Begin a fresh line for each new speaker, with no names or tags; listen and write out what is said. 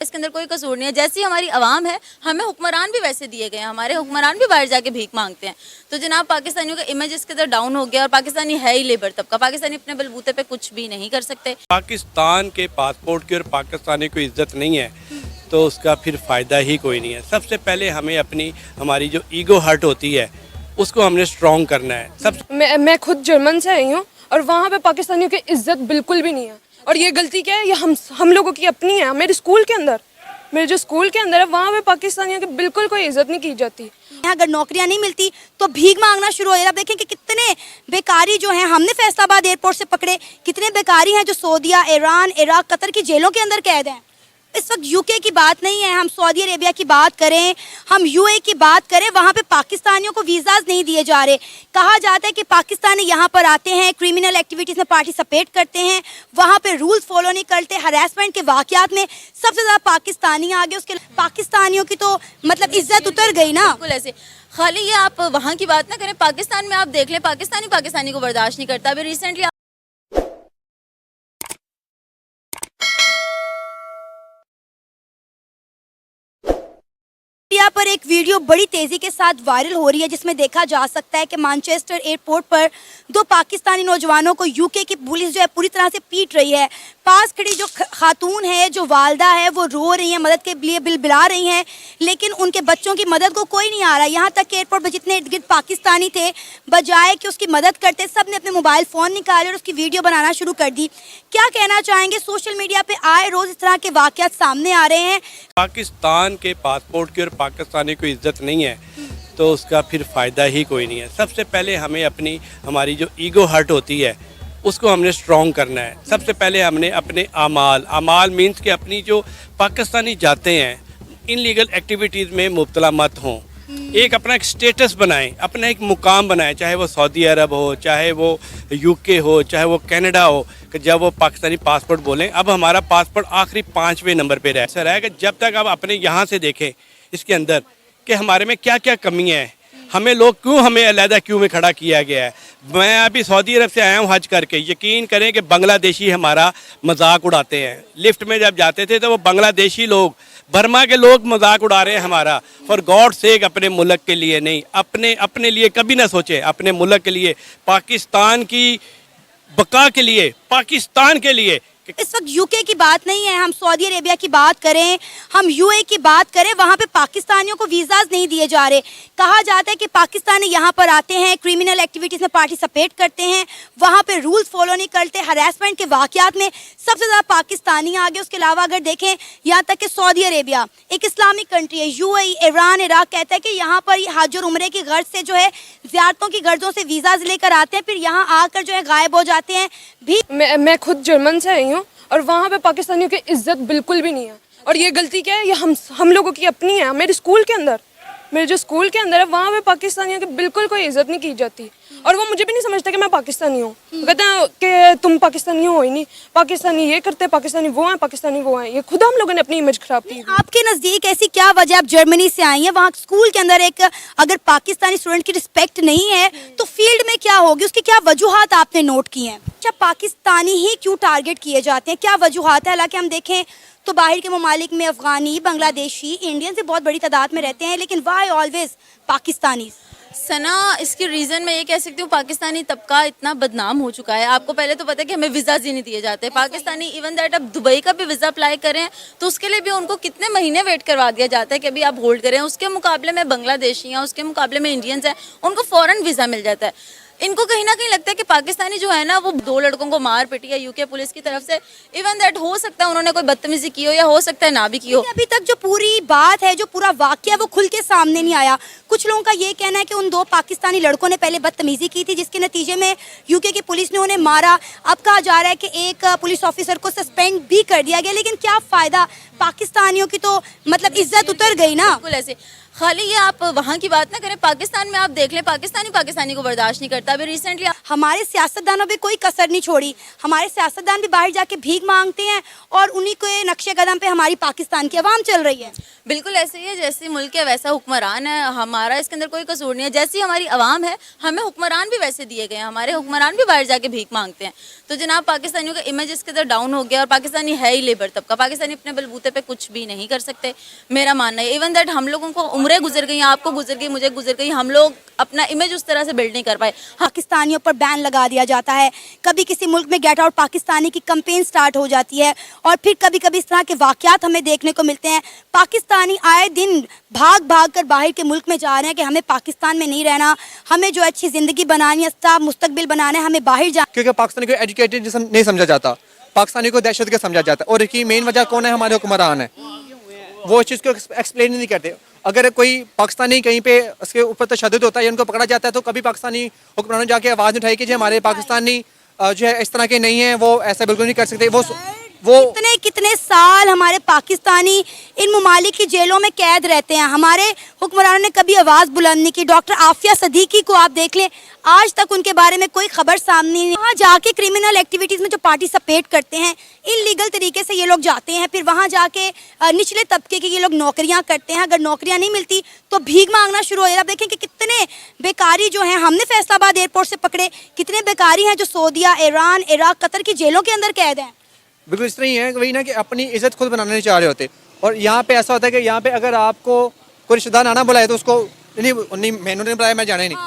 इसके अंदर कोई कसूर नहीं है। जैसी हमारी आवाम है, हमें हुक्मरान भी वैसे दिए गए हैं, हमारे हुक्मरान भी बाहर जाके भीख मांगते हैं। तो जनाब पाकिस्तानियों का इमेज इसके अंदर डाउन हो गया और पाकिस्तानी है ही लेबर तबका, पाकिस्तानी अपने बलबूते पे कुछ भी नहीं कर सकते।
पाकिस्तान के पासपोर्ट की और पाकिस्तानी को इज्जत नहीं है तो उसका फिर फ़ायदा ही कोई नहीं है। सबसे पहले हमें हमारी जो ईगो हर्ट होती है उसको हमने स्ट्रॉन्ग करना है।
मैं खुद जर्मन से आई हूँ और वहाँ पे पाकिस्तानियों की इज्जत बिल्कुल भी नहीं है। और ये गलती क्या है, ये हम लोगों की अपनी है। मेरे जो स्कूल के अंदर है वहाँ पे पाकिस्तानियों की बिल्कुल कोई इज्जत नहीं की जाती।
यहाँ अगर नौकरियां नहीं मिलती तो भीख मांगना शुरू हो जाता। आप देखें कि कितने बेकारी जो हैं, हमने फैसलाबाद एयरपोर्ट से पकड़े, कितने बेकारी हैं जो सऊदीया, ईरान, इराक, कतर की जेलों के अंदर कैद हैं। इस वक्त यूके की बात नहीं है, हम सऊदी अरेबिया की बात करें, हम यूए की बात करें, वहाँ पे पाकिस्तानियों को वीज़ाज नहीं दिए जा रहे। कहा जाता है कि पाकिस्तानी यहाँ पर आते हैं, क्रिमिनल एक्टिविटीज़ में पार्टिसिपेट करते हैं, वहाँ पे रूल्स फॉलो नहीं करते, हरासमेंट के वाक़यात में सबसे ज़्यादा पाकिस्तानी आ गए। उसके पाकिस्तानियों की तो मतलब इज्जत उतर गई ना।
बिल्कुल ऐसे खाली ये आप वहाँ की बात ना करें, पाकिस्तान में आप देख लें, पाकिस्तानी को बर्दाश्त नहीं करता। अभी रिसेंटली
यहाँ पर एक वीडियो बड़ी तेजी के साथ वायरल हो रही है जिसमें देखा जा सकता है कि मैनचेस्टर एयरपोर्ट पर दो पाकिस्तानी नौजवानों को यूके की पुलिस जो है पूरी तरह से पीट रही है। पास खड़ी जो खातून है, जो वालदा है, वो रो रही हैं, मदद के लिए बिलबिला रही हैं, लेकिन उनके बच्चों की मदद को कोई नहीं आ रहा। यहाँ तक कि एयरपोर्ट पर जितने इर्द गिर्द पाकिस्तानी थे, बजाय कि उसकी मदद करते, सब ने अपने मोबाइल फ़ोन निकाले और उसकी वीडियो बनाना शुरू कर दी। क्या कहना चाहेंगे? सोशल मीडिया पर आए रोज़ इस तरह के वाक़यात सामने आ रहे हैं।
पाकिस्तान के पासपोर्ट की और पाकिस्तानी को इज्जत नहीं है तो उसका फिर फ़ायदा ही कोई नहीं है। सबसे पहले हमें हमारी जो ईगो हर्ट होती है उसको हमने स्ट्रॉन्ग करना है। सबसे पहले हमने अपने अमाल मीन्स कि अपनी जो पाकिस्तानी जाते हैं इन लीगल एक्टिविटीज़ में मुब्तला मत हों। एक अपना एक स्टेटस बनाएं, अपना एक मुकाम बनाएं, चाहे वो सऊदी अरब हो, चाहे वो यूके हो, चाहे वो कनाडा हो, कि जब वो पाकिस्तानी पासपोर्ट बोलें। अब हमारा पासपोर्ट आखिरी 5वें नंबर पे रहा है कि जब तक आप अपने यहाँ से देखें इसके अंदर कि हमारे में क्या क्या कमियाँ हैं, हमें अलहदा क्यों में खड़ा किया गया है। मैं अभी सऊदी अरब से आया हूँ हज करके, यकीन करें कि बांग्लादेशी हमारा मजाक उड़ाते हैं। लिफ्ट में जब जाते थे तो वो बांग्लादेशी लोग, बर्मा के लोग मजाक उड़ा रहे हैं हमारा। फॉर गॉड सेक अपने मुल्क के लिए नहीं, अपने लिए कभी ना सोचें, अपने मुल्क के लिए, पाकिस्तान की बका के लिए, पाकिस्तान के लिए।
इस वक्त यूके की बात नहीं है, हम सऊदी अरेबिया की बात करें, हम यूए की बात करें, वहाँ पे पाकिस्तानियों को वीज़ाज नहीं दिए जा रहे। कहा जाता है कि पाकिस्तानी यहाँ पर आते हैं, क्रिमिनल एक्टिविटीज़ में पार्टिसिपेट करते हैं, वहाँ पे रूल्स फॉलो नहीं करते, हरासमेंट के वाक़यात में सबसे ज़्यादा पाकिस्तानी आ गए। उसके अलावा अगर देखें, यहाँ तक कि सऊदी अरेबिया एक इस्लामिक कंट्री है, यूएई, ईरान, इराक कहता है कि यहाँ पर हज और उम्रे की गर्ज से जो है ज़ियारतों की गर्जों से वीज़ाज लेकर आते हैं, फिर यहाँ आकर जो है गायब हो जाते हैं भी।
मैं खुद जर्मन से आई हूँ और वहाँ पे पाकिस्तानियों की इज्जत बिल्कुल भी नहीं है। और ये गलती क्या है, ये हम लोगों की अपनी है। मेरे जो स्कूल के अंदर है वहाँ पे पाकिस्तानियों की बिल्कुल कोई इज्जत नहीं की जाती। और वो मुझे भी नहीं समझता कि मैं पाकिस्तानी हूँ। कहते हैं कि तुम पाकिस्तानी हो ही नहीं, पाकिस्तानी ये करते, पाकिस्तानी वो हैं, पाकिस्तानी वो हैं। ये खुद हम लोगों ने अपनी इमेज खराब की।
आपके नज़दीक ऐसी क्या वजह, आप जर्मनी से आई हैं, वहाँ स्कूल के अंदर एक अगर पाकिस्तानी स्टूडेंट की रिस्पेक्ट नहीं है तो फील्ड में क्या होगी, उसकी क्या वजूहात आपने नोट की हैं? अच्छा, पाकिस्तानी ही क्यों टारगेट किए जाते हैं, क्या वजूहात है? हालांकि हम देखें तो बाहर के ममालिक में अफगानी, बांग्लादेशी, इंडियन से बहुत बड़ी तादाद में रहते हैं, लेकिन वाई ऑलवेज पाकिस्तानी?
सना, इसकी रीज़न मैं ये कह सकती हूँ, पाकिस्तानी तबका इतना बदनाम हो चुका है। आपको पहले तो पता है कि हमें वीज़ाज ही नहीं दिए जाते। पाकिस्तानी इवन दैट अब दुबई का भी वीज़ा अप्लाई करें तो उसके लिए भी उनको कितने महीने वेट करवा दिया जाता है कि अभी आप होल्ड करें। उसके मुकाबले में बांग्लादेशी हैं, उसके मुकाबले में इंडियंस हैं, उनको फ़ौरन वीज़ा मिल जाता है। इनको कहीं ना कहीं लगता है कि पाकिस्तानी जो है ना वो 2 लड़कों को मार पिटी है यूके पुलिस की तरफ से। इवन दैट हो सकता है उन्होंने कोई बदतमीजी की हो या हो सकता है ना भी की हो।
अभी तक जो पूरी बात है, जो पूरा वाकया, वो खुल के सामने नहीं आया। कुछ लोगों का ये कहना है कि उन 2 पाकिस्तानी लड़कों ने पहले बदतमीजी की थी जिसके नतीजे में यूके की पुलिस ने उन्हें मारा। अब कहा जा रहा है कि एक पुलिस ऑफिसर को सस्पेंड भी कर दिया गया, लेकिन क्या फ़ायदा, पाकिस्तानियों की तो मतलब इज्जत उतर गई ना।
बिल्कुल ऐसे खाली ये आप वहाँ की बात ना करें, पाकिस्तान में आप देख लें, पाकिस्तानी को बर्दाश्त नहीं करता। अभी रिसेंटली
हमारे सियासतदानों पे कोई कसर नहीं छोड़ी। हमारे सियासतदान भी बाहर जाके भीख मांगते हैं और उन्हीं के नक्शे कदम पे हमारी पाकिस्तान की आवाम चल रही है।
बिल्कुल ऐसे ही है, जैसे मुल्क है वैसा हुक्मरान है, हमारा इसके अंदर कोई कसूर नहीं है। जैसी हमारी आवाम है, हमें हुक्मरान भी वैसे दिए गए हैं, हमारे हुक्मरान भी बाहर जाके भीख मांगते हैं। तो जनाब पाकिस्तानियों का इमेज इसके अंदर डाउन हो गया, और पाकिस्तानी है ही लेबर तबका, पाकिस्तानी अपने बलबूते पे कुछ भी नहीं कर सकते, मेरा मानना है। इवन दैट हम लोगों को उम्रें गुजर गई, आपको गुजर गई, मुझे गुजर गई, हम लोग अपना इमेज उस तरह से बिल्ड नहीं कर पाए।
पाकिस्तानियों पर बैन लगा दिया जाता है, कभी किसी मुल्क में गेट आउट पाकिस्तानी की कैंपेन स्टार्ट हो जाती है, और फिर कभी कभी इस तरह के वाकयात हमें देखने को मिलते हैं। पाकिस्तानी आए दिन भाग भाग कर बाहर के मुल्क में जा रहे हैं कि हमें पाकिस्तान में नहीं रहना, हमें जो अच्छी ज़िंदगी बनानी है, साफ मुस्तकबिल बनाना है, हमें बाहर जा।
क्योंकि पाकिस्तानी को एजुकेटेड नहीं समझा जाता, पाकिस्तानी को दहशत गर्द समझा जाता है। और इसकी मेन वजह कौन है? हमारे हुक्मरान है, वो इस चीज़ को एक्सप्लेन नहीं करते। अगर कोई पाकिस्तानी कहीं पे उसके ऊपर तशद्दुद होता है या उनको पकड़ा जाता है, तो कभी पाकिस्तानी हुक्मरान जाके आवाज़ उठाई कि जो हमारे पाकिस्तानी जो है इस तरह के नहीं है, वो ऐसा बिल्कुल नहीं कर सकते। वो
कितने कितने साल हमारे पाकिस्तानी इन ममालिक की जेलों में कैद रहते हैं, हमारे हुक्मरानों ने कभी आवाज़ बुलंद नहीं की। डॉक्टर आफिया सदीकी को आप देख लें, आज तक उनके बारे में कोई खबर सामने नहीं। वहाँ जाके क्रिमिनल एक्टिविटीज़ में जो पार्टिसिपेट करते हैं, इलीगल तरीके से ये लोग जाते हैं, फिर वहाँ जाके निचले तबके के ये लोग नौकरियाँ करते हैं। अगर नौकरियाँ नहीं मिलती तो भीख मांगना शुरू हो जाता है। आप देखें कि कितने बेकारी जो हैं, हमने फैसलाबाद एयरपोर्ट से पकड़े, कितने बेकारी हैं जो सऊदीया, ईरान, इराक, कतर की जेलों के अंदर कैद हैं।
बिल्कुल इस तरह ही है, वही ना कि अपनी इज्जत खुद बनाना नहीं चाह रहे होते। और यहाँ पे ऐसा होता है कि यहाँ पे अगर आपको कोई रिश्तेदार आना बुलाए तो उसको नहीं मैंने बुलाया, मैं जाना ही नहीं।